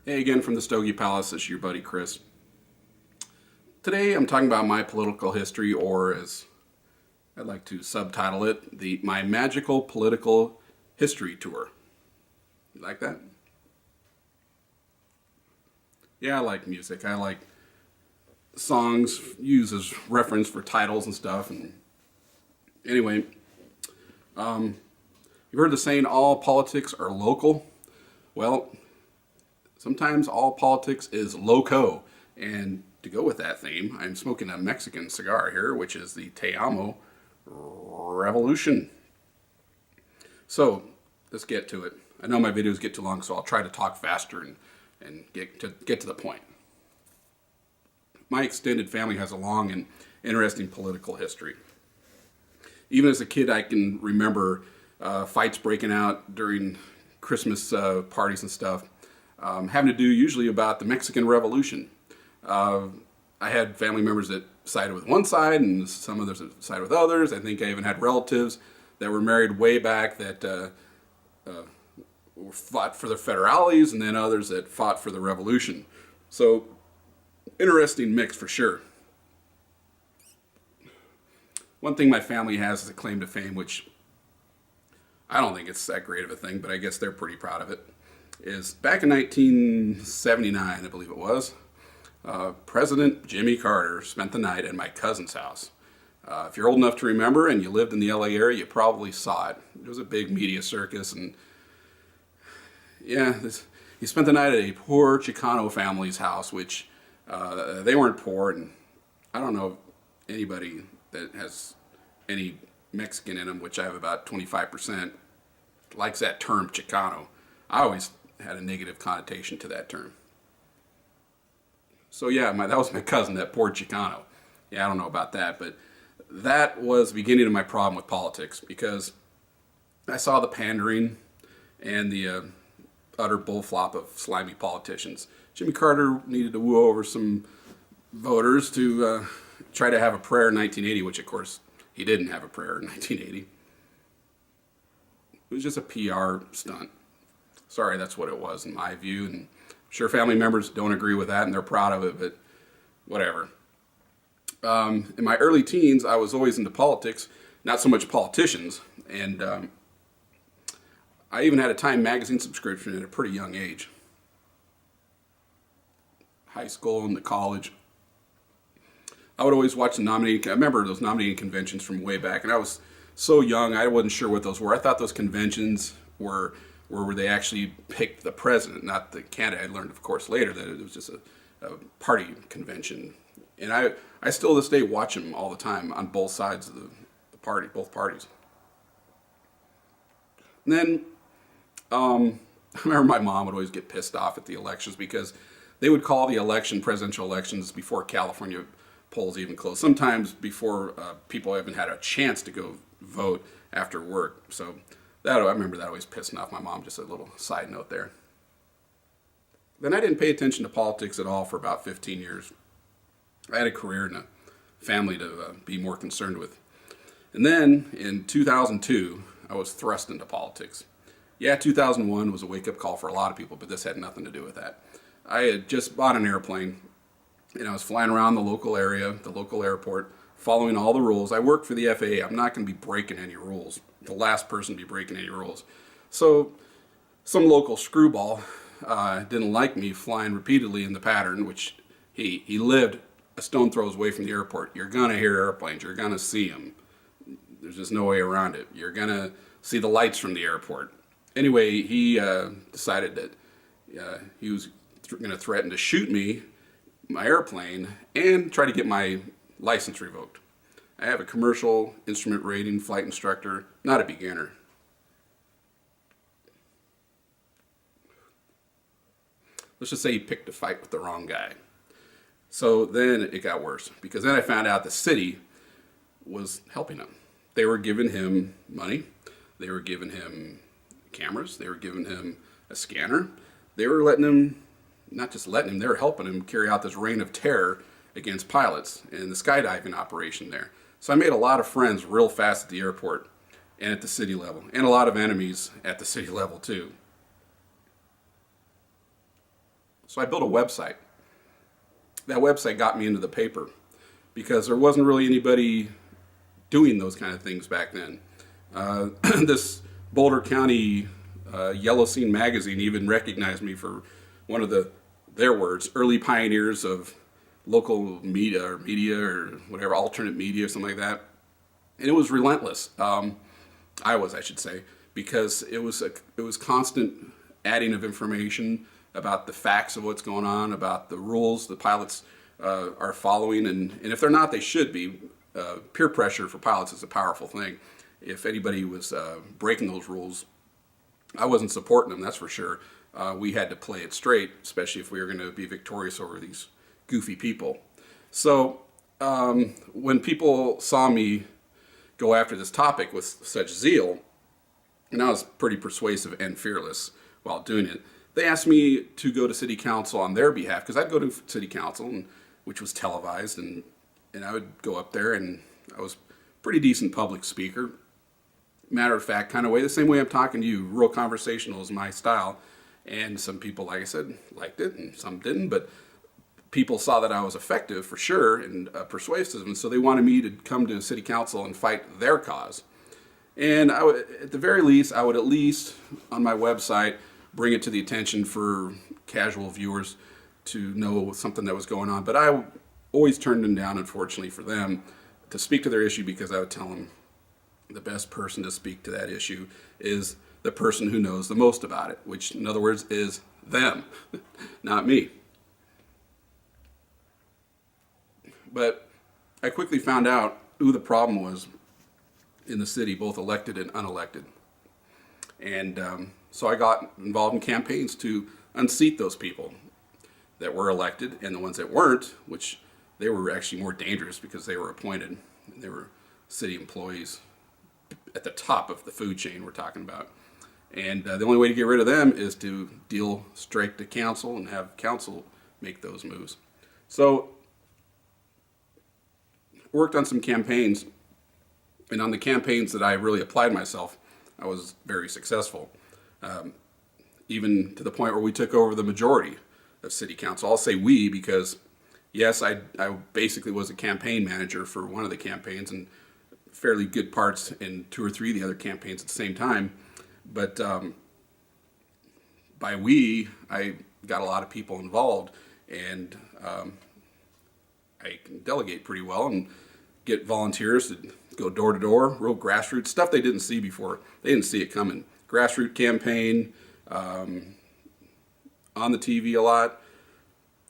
Hey again from the Stogie Palace, this is your buddy Chris. Today I'm talking about my political history, or as I'd like to subtitle it, my magical political history tour. You like that? Yeah, I like music. I like songs used as reference for titles and stuff. And anyway, you've heard the saying, all politics are local. Well, sometimes all politics is loco. And to go with that theme, I'm smoking a Mexican cigar here, which is the Te Amo Revolution. So let's get to it. I know my videos get too long, so I'll try to talk faster and get to the point. My extended family has a long and interesting political history. Even as a kid, I can remember fights breaking out during Christmas parties and stuff, having to do usually about the Mexican Revolution. I had family members that sided with one side and some others that sided with others. I think I even had relatives that were married way back that fought for the federales, and then others that fought for the revolution. So, interesting mix for sure. One thing my family has is a claim to fame, which I don't think it's that great of a thing, but I guess they're pretty proud of it, is back in 1979, I believe it was, President Jimmy Carter spent the night at my cousin's house. If you're old enough to remember and you lived in the LA area, you probably saw it. It was a big media circus, and yeah, he spent the night at a poor Chicano family's house, which they weren't poor, and I don't know anybody that has any Mexican in them, which I have about 25%, likes that term Chicano. I always had a negative connotation to that term. So yeah, that was my cousin, that poor Chicano. Yeah, I don't know about that, but that was the beginning of my problem with politics, because I saw the pandering and the utter bullflop of slimy politicians. Jimmy Carter needed to woo over some voters to try to have a prayer in 1980, which of course he didn't have a prayer in 1980. It was just a PR stunt. Sorry, that's what it was in my view, and I'm sure family members don't agree with that and they're proud of it, but whatever. In my early teens, I was always into politics, not so much politicians, and I even had a Time magazine subscription at a pretty young age. High school and the college. I would always watch the nominating. I remember those nominating conventions from way back, and I was so young, I wasn't sure what those were. I thought those conventions were where they actually picked the president, not the candidate. I learned, of course, later that it was just a party convention. And I still to this day watch them all the time on both sides of the party, both parties. And then I remember my mom would always get pissed off at the elections because they would call the presidential elections before California polls even closed. Sometimes before people even had a chance to go vote after work. So I remember that always pissing off my mom. Just a little side note there. Then I didn't pay attention to politics at all for about 15 years. I had a career and a family to be more concerned with. And then in 2002, I was thrust into politics. Yeah, 2001 was a wake-up call for a lot of people, but this had nothing to do with that. I had just bought an airplane, and I was flying around the local area, the local airport, following all the rules. I work for the FAA. I'm not going to be breaking any rules. The last person to be breaking any rules. So some local screwball didn't like me flying repeatedly in the pattern, which he lived a stone throws away from the airport. You're going to hear airplanes. You're going to see them. There's just no way around it. You're going to see the lights from the airport. Anyway, he decided that he was going to threaten to shoot me, my airplane, and try to get my license revoked. I have a commercial instrument rating flight instructor, not a beginner. Let's just say he picked a fight with the wrong guy. So then it got worse, because then I found out the city was helping him. They were giving him money. They were giving him cameras. They were giving him a scanner. They were letting him, not just letting him, they were helping him carry out this reign of terror against pilots in the skydiving operation there. So I made a lot of friends real fast at the airport and at the city level, and a lot of enemies at the city level too. So I built a website. That website got me into the paper because there wasn't really anybody doing those kind of things back then. This Boulder County Yellow Scene magazine even recognized me for one of their words, early pioneers of local media or whatever, alternate media or something like that. And it was relentless. I should say, because it was constant adding of information about the facts of what's going on, about the rules the pilots are following, and if they're not, they should be. Peer pressure for pilots is a powerful thing. If anybody was breaking those rules, I wasn't supporting them, that's for sure. We had to play it straight, especially if we were going to be victorious over these goofy people. So when people saw me go after this topic with such zeal, and I was pretty persuasive and fearless while doing it, they asked me to go to city council on their behalf, because I'd go to city council, which was televised, and I would go up there, and I was a pretty decent public speaker. Matter of fact, kind of way, the same way I'm talking to you, real conversational is my style. And some people, like I said, liked it, and some didn't, but people saw that I was effective for sure and persuasive, and so they wanted me to come to city council and fight their cause. And at the very least, I would at least, on my website, bring it to the attention for casual viewers to know something that was going on. But I always turned them down, unfortunately for them, to speak to their issue, because I would tell them the best person to speak to that issue is the person who knows the most about it, which in other words is them, not me. But I quickly found out who the problem was in the city, both elected and unelected. And so I got involved in campaigns to unseat those people that were elected, and the ones that weren't, which they were actually more dangerous because they were appointed. And they were city employees at the top of the food chain we're talking about. And the only way to get rid of them is to deal straight to council and have council make those moves. So worked on some campaigns, and on the campaigns that I really applied myself, I was very successful. Even to the point where we took over the majority of city council. I'll say we because, yes, I basically was a campaign manager for one of the campaigns and fairly good parts in 2 or 3 of the other campaigns at the same time. But by we, I got a lot of people involved, and I can delegate pretty well and get volunteers to go door to door, real grassroots stuff they didn't see before. They didn't see it coming. Grassroots campaign, on the TV a lot,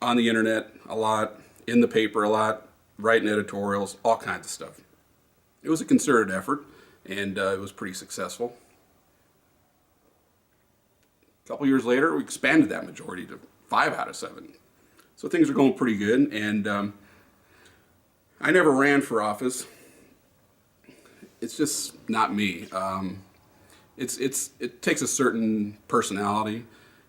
on the internet a lot, in the paper a lot, writing editorials, all kinds of stuff. It was a concerted effort, and it was pretty successful. A couple years later, we expanded that majority to 5 out of 7. So things are going pretty good, and I never ran for office. It's just not me. It takes a certain personality,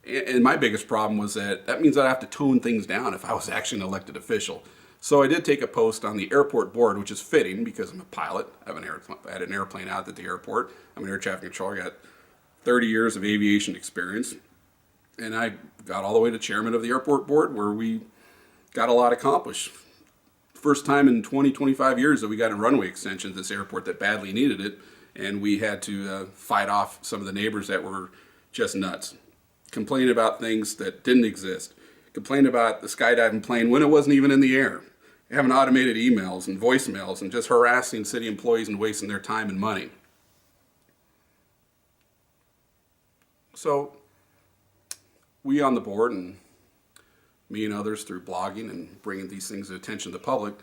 and my biggest problem was that means I'd have to tone things down if I was actually an elected official. So I did take a post on the airport board, which is fitting because I'm a pilot. I had an airplane out at the airport. I'm an air traffic controller. I got 30 years of aviation experience, and I got all the way to chairman of the airport board, where we got a lot accomplished. First time in 25 years that we got a runway extension at this airport that badly needed it, and we had to fight off some of the neighbors that were just nuts, complain about things that didn't exist, complain about the skydiving plane when it wasn't even in the air, having automated emails and voicemails, and just harassing city employees and wasting their time and money. So we on the board, and me and others through blogging and bringing these things to attention to the public,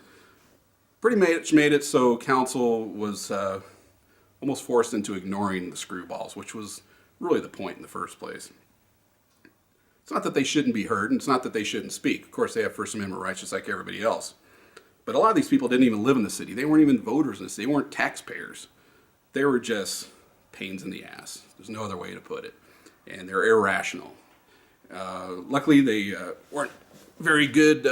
pretty much made it so council was almost forced into ignoring the screwballs, which was really the point in the first place. It's not that they shouldn't be heard, and it's not that they shouldn't speak. Of course, they have First Amendment rights just like everybody else. But a lot of these people didn't even live in the city. They weren't even voters in the city. They weren't taxpayers. They were just pains in the ass. There's no other way to put it. And they're irrational. Luckily, they weren't very good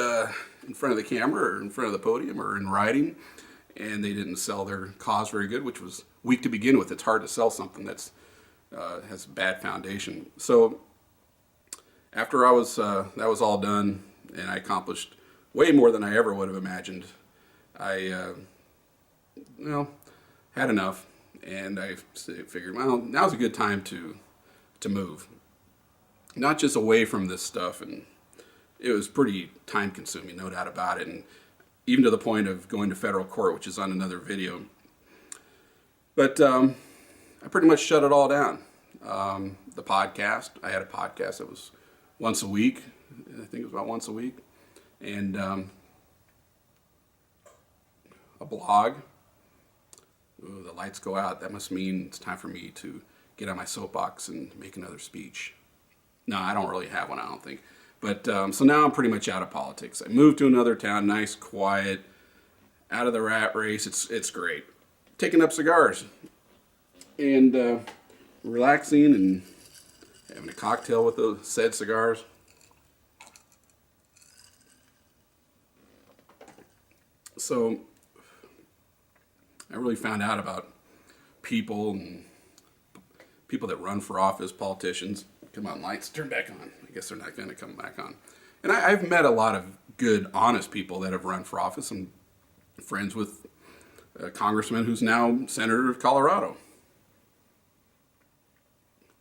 in front of the camera or in front of the podium or in writing, and they didn't sell their cause very good, which was weak to begin with. It's hard to sell something that's has a bad foundation. So after that was all done, and I accomplished way more than I ever would have imagined, I had enough, and I figured, well, now's a good time to move, not just away from this stuff. And it was pretty time consuming, no doubt about it, and even to the point of going to federal court, which is on another video. But I pretty much shut it all down. The podcast, I had a podcast that was once a week. I think it was about once a week. And a blog. Ooh, the lights go out. That must mean it's time for me to get on my soapbox and make another speech. No, I don't really have one, I don't think. But so now I'm pretty much out of politics. I moved to another town, nice, quiet, out of the rat race. It's great. Taking up cigars and relaxing and having a cocktail with those said cigars. So I really found out about people and people that run for office, politicians. Come on, lights, turn back on. I guess they're not going to come back on. And I've met a lot of good, honest people that have run for office. I'm friends with a congressman who's now senator of Colorado.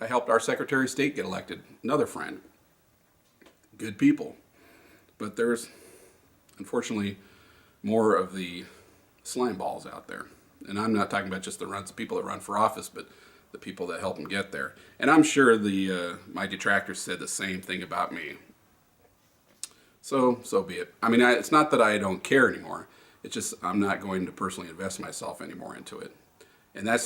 I helped our Secretary of State get elected, another friend. Good people. But there's, unfortunately, more of the slime balls out there. And I'm not talking about just the people that run for office, but the people that help them get there. And I'm sure my detractors said the same thing about me. So be it. I mean, it's not that I don't care anymore. It's just I'm not going to personally invest myself anymore into it. And I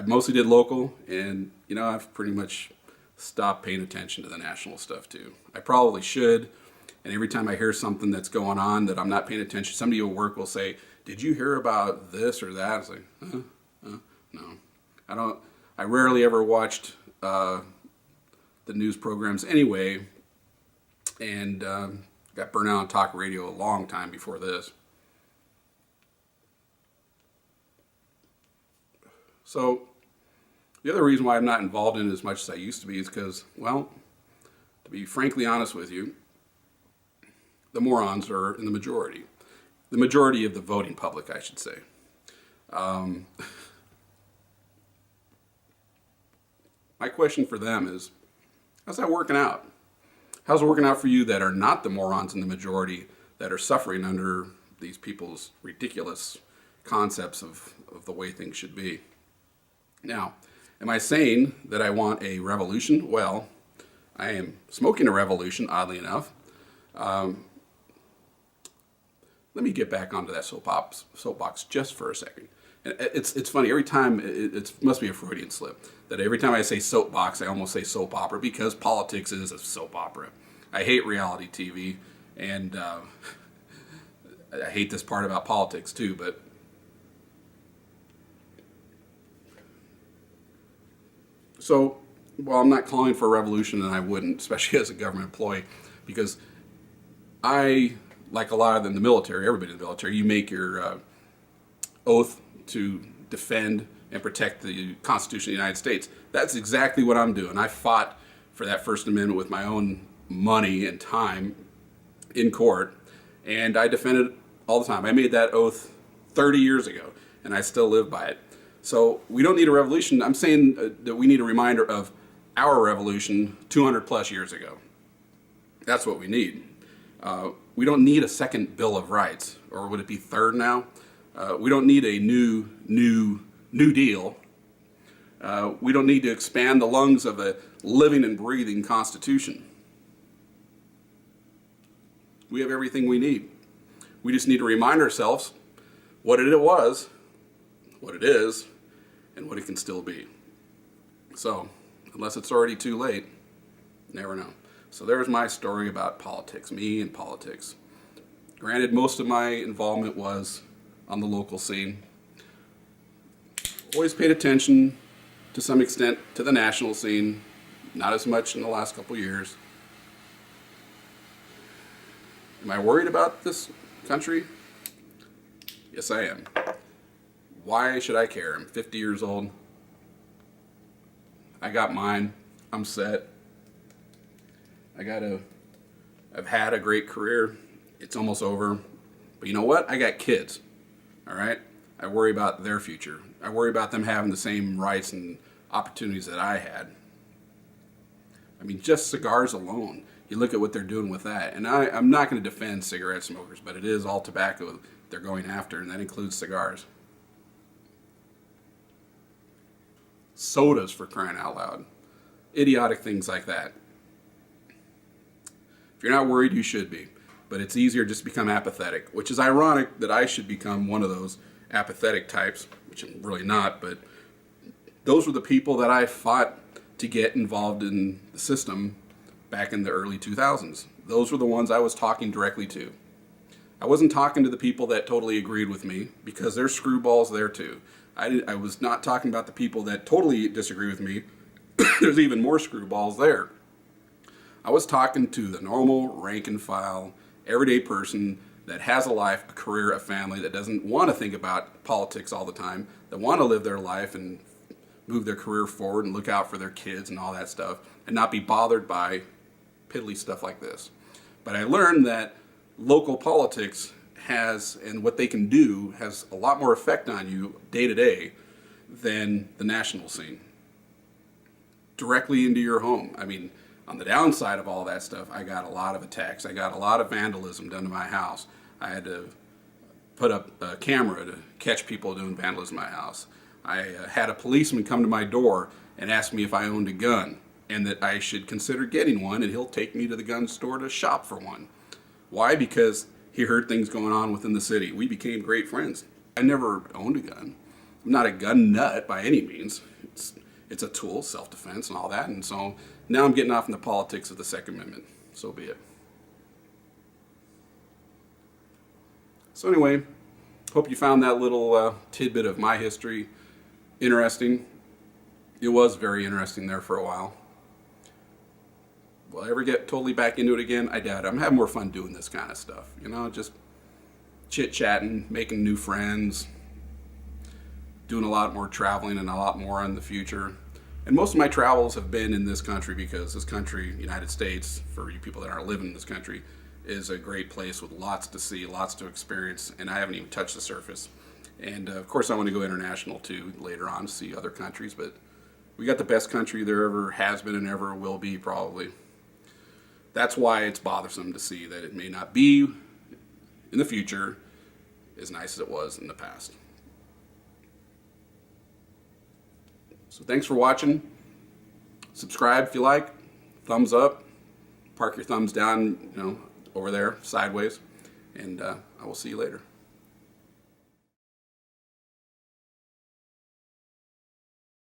mostly did local, and I've pretty much stopped paying attention to the national stuff too. I probably should. And every time I hear something that's going on that I'm not paying attention, somebody at work will say, "Did you hear about this or that?" It's like, no. I rarely ever watched the news programs anyway, and got burnt out on talk radio a long time before this. So the other reason why I'm not involved in it as much as I used to be is because, well, to be frankly honest with you, the morons are in the majority. The majority of the voting public, I should say. My question for them is, how's that working out? How's it working out for you that are not the morons in the majority that are suffering under these people's ridiculous concepts of the way things should be? Now, am I saying that I want a revolution? Well, I am smoking a revolution, oddly enough. Let me get back onto that soapbox just for a second. It's funny, every time, it must be a Freudian slip, that every time I say soapbox, I almost say soap opera, because politics is a soap opera. I hate reality TV, and I hate this part about politics too, but so, well, I'm not calling for a revolution, and I wouldn't, especially as a government employee, because like a lot of them in the military, everybody in the military, you make your oath to defend and protect the Constitution of the United States. That's exactly what I'm doing. I fought for that First Amendment with my own money and time in court, and I defended it all the time. I made that oath 30 years ago, and I still live by it. So we don't need a revolution. I'm saying that we need a reminder of our revolution 200 plus years ago. That's what we need. We don't need a second Bill of Rights, or would it be third now? We don't need a new deal. We don't need to expand the lungs of a living and breathing Constitution. We have everything we need. We just need to remind ourselves what it was, what it is, and what it can still be. So, unless it's already too late, never know. So there's my story about politics, me and politics. Granted, most of my involvement was on the local scene. Always paid attention to some extent to the national scene, not as much in the last couple years. Am I worried about this country? Yes, I am. Why should I care? I'm 50 years old. I got mine. I'm set. I've had a great career. It's almost over. But you know what? I got kids. All right? I worry about their future. I worry about them having the same rights and opportunities that I had. I mean, just cigars alone. You look at what they're doing with that. And I'm not going to defend cigarette smokers, but it is all tobacco they're going after, and that includes cigars. Sodas, for crying out loud. Idiotic things like that. If you're not worried, you should be. But it's easier just to become apathetic, which is ironic that I should become one of those apathetic types, which I'm really not, but those were the people that I fought to get involved in the system back in the early 2000s. Those were the ones I was talking directly to. I wasn't talking to the people that totally agreed with me, because there's screwballs there too. I was not talking about the people that totally disagree with me. There's even more screwballs there. I was talking to the normal rank and file, everyday person that has a life, a career, a family, that doesn't want to think about politics all the time, that want to live their life and move their career forward and look out for their kids and all that stuff, and not be bothered by piddly stuff like this. But I learned that local politics has, and what they can do, has a lot more effect on you day to day than the national scene. Directly into your home. I mean, on the downside of all that stuff, I got a lot of attacks. I got a lot of vandalism done to my house. I had to put up a camera to catch people doing vandalism in my house. I had a policeman come to my door and ask me if I owned a gun, and that I should consider getting one, and he'll take me to the gun store to shop for one. Why? Because he heard things going on within the city. We became great friends. I never owned a gun. I'm not a gun nut by any means. It's a tool, self-defense and all that. And so now I'm getting off in the politics of the Second Amendment. So be it. So anyway, hope you found that little tidbit of my history interesting. It was very interesting there for a while. Will I ever get totally back into it again? I doubt it. I'm having more fun doing this kind of stuff. You know, just chit-chatting, making new friends, doing a lot more traveling and a lot more in the future. And most of my travels have been in this country, because this country, United States, for you people that aren't living in this country, is a great place with lots to see, lots to experience, and I haven't even touched the surface. And of course I want to go international too later on to see other countries, but we got the best country there ever has been and ever will be, probably. That's why it's bothersome to see that it may not be in the future as nice as it was in the past. So thanks for watching. Subscribe if you like. Thumbs up. Park your thumbs down, over there, sideways. And I will see you later.